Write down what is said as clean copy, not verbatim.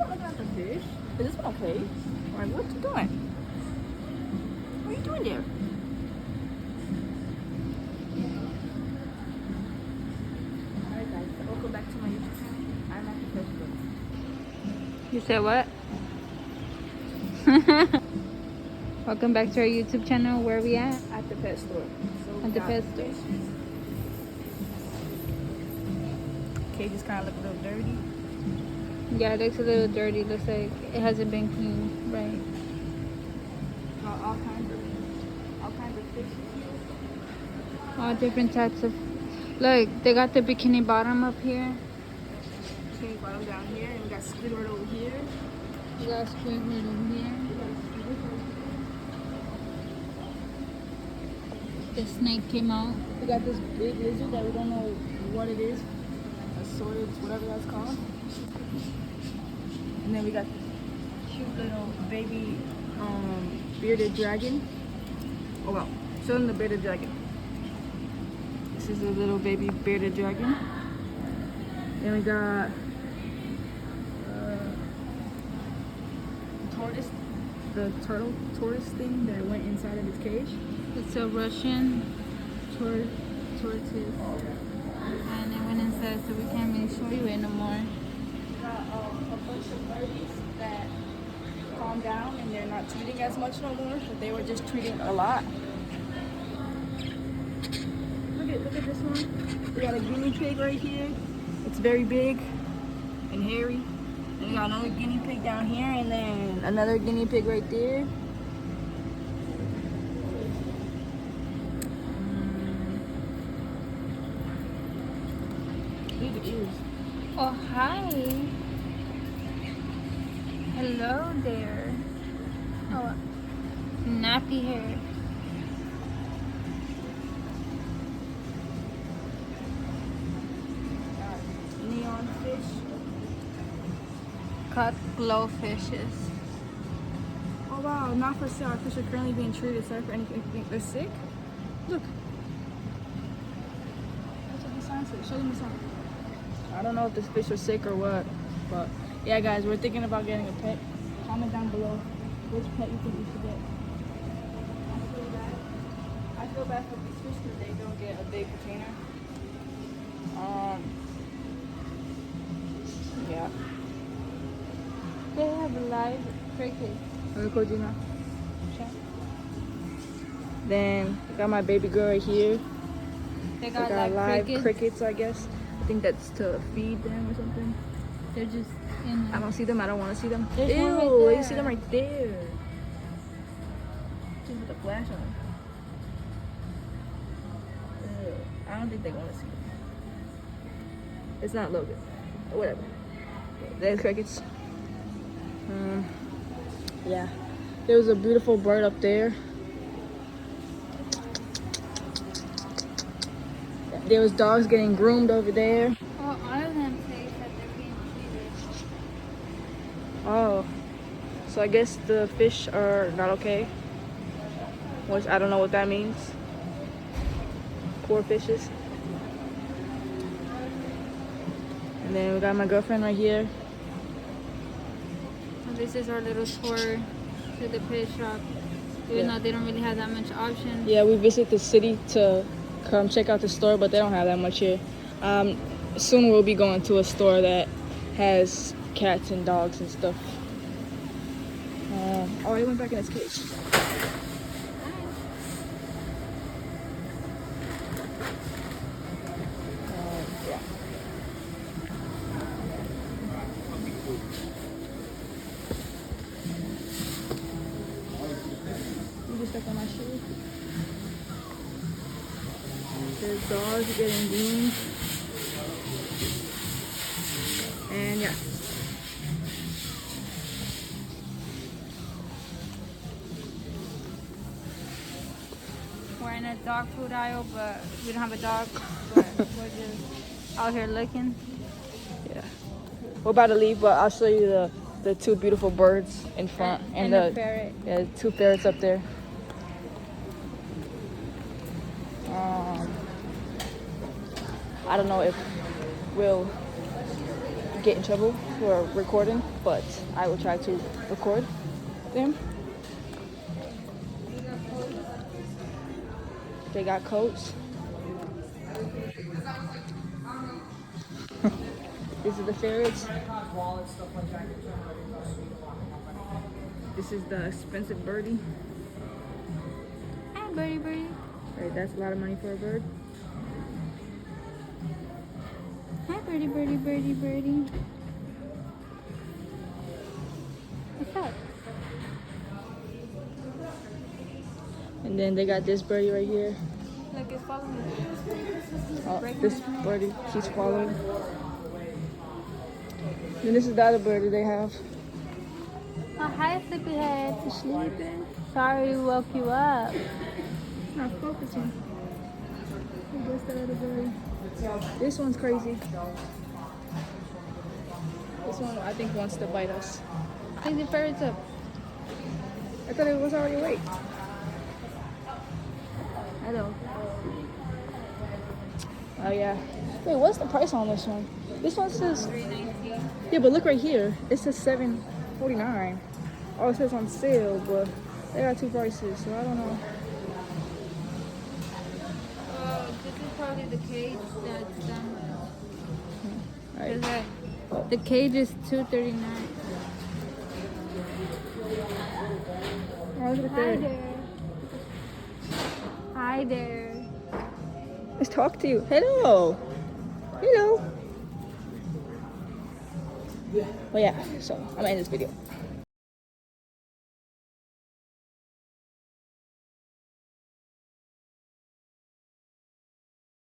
not looking at the fish. Is this one okay? Like, what you doing? What are you doing there? Alright guys, welcome back to my YouTube channel. I'm at the fish store. You said what? Welcome back to our YouTube channel. Where are we at? At the pet store. So At the pet store. Cage just kind of look a little dirty. Yeah, it looks a little dirty. Looks like it hasn't been cleaned right. All kinds of fish. All different types of. Look, they got the bikini bottom up here. Okay, bottom down here, and we got Squidward over here. We got Squidward over here. The snake came out. We got this big lizard that we don't know what it is. Assorted, whatever that's called. And then we got this cute little baby bearded dragon. Oh well, show them the bearded dragon. This is a little baby bearded dragon. Then we got tortoise, the turtle tortoise thing that went inside of its cage. It's a Russian tortoise. And it went inside, so we can't really show you it no more. Got a bunch of birdies that calmed down and they're not treating as much no more, but they were just treating a lot. Look at this one. We got a guinea pig right here. It's very big and hairy. And we got another guinea pig down here and then another guinea pig right there. Big ears. Oh, hi. Hello there. Oh, nappy hair. Neon fish. Cut glow fishes. Oh wow, not for sale. Our fish are currently being treated. Sorry for anything. They're sick. Look. That's what the sign says. Show them the sign. I don't know if this fish was sick or what, but yeah, guys, we're thinking about getting a pet. Comment down below which pet you think we should get. I feel bad for these fish because they don't get a big container. Yeah. They have live crickets. Then I got my baby girl right here. They I got, got live crickets. crickets, I guess. I think that's to feed them or something. They're just in. I don't see them. I don't want to see them. There's Ew, one right you see there. them right there. Just with the flash on. Ew, I don't think they want to see them. It's not Logan. Whatever. There's crickets. Yeah. There was a beautiful bird up there. There was dogs getting groomed over there. Oh, all of them say that they're being treated. Oh, so I guess the fish are not okay. Which I don't know what that means. Poor fishes. And then we got my girlfriend right here. So this is our little tour to the pet shop. Even though they don't really have that much options. Yeah, we visit the city to come check out the store, but they don't have that much here. Soon we'll be going to a store that has cats and dogs and stuff. Oh, he went back in his cage. Yeah. You just stuck on my shoe. There's dogs getting groomed. And yeah. We're in a dog food aisle, but we don't have a dog. But we're just out here looking. Yeah. We're about to leave, but I'll show you the two beautiful birds in front And the ferret. Yeah, the two ferrets up there. I don't know if we'll get in trouble for recording, but I will try to record them. They got coats. These are the ferrets. This is the expensive birdie. Hi, birdie, birdie. Right, that's a lot of money for a bird. Hi, birdie, birdie, birdie, birdie. What's up? And then they got this birdie right here. Look, it's following me. Oh, this birdie keeps following. Then this is the other birdie they have. Oh, hi, sleepyhead. You sleeping? Sorry we woke you up. It's not focusing. Where's the other birdie? This one's crazy. This one I think wants to bite us. Pick the ferrets up. I thought it was already awake. Hello. Oh yeah. Wait, what's the price on this one? This one says $3.19. yeah, but look right here. It says $7.49. Oh, it says on sale, but they got two prices, so I don't know. This is probably the cage that's done. Right. The cage is $2.39. Oh, look at Hi that. there. Hi there. Let's talk to you. Hello. Hello. But yeah, so I'm gonna end this video.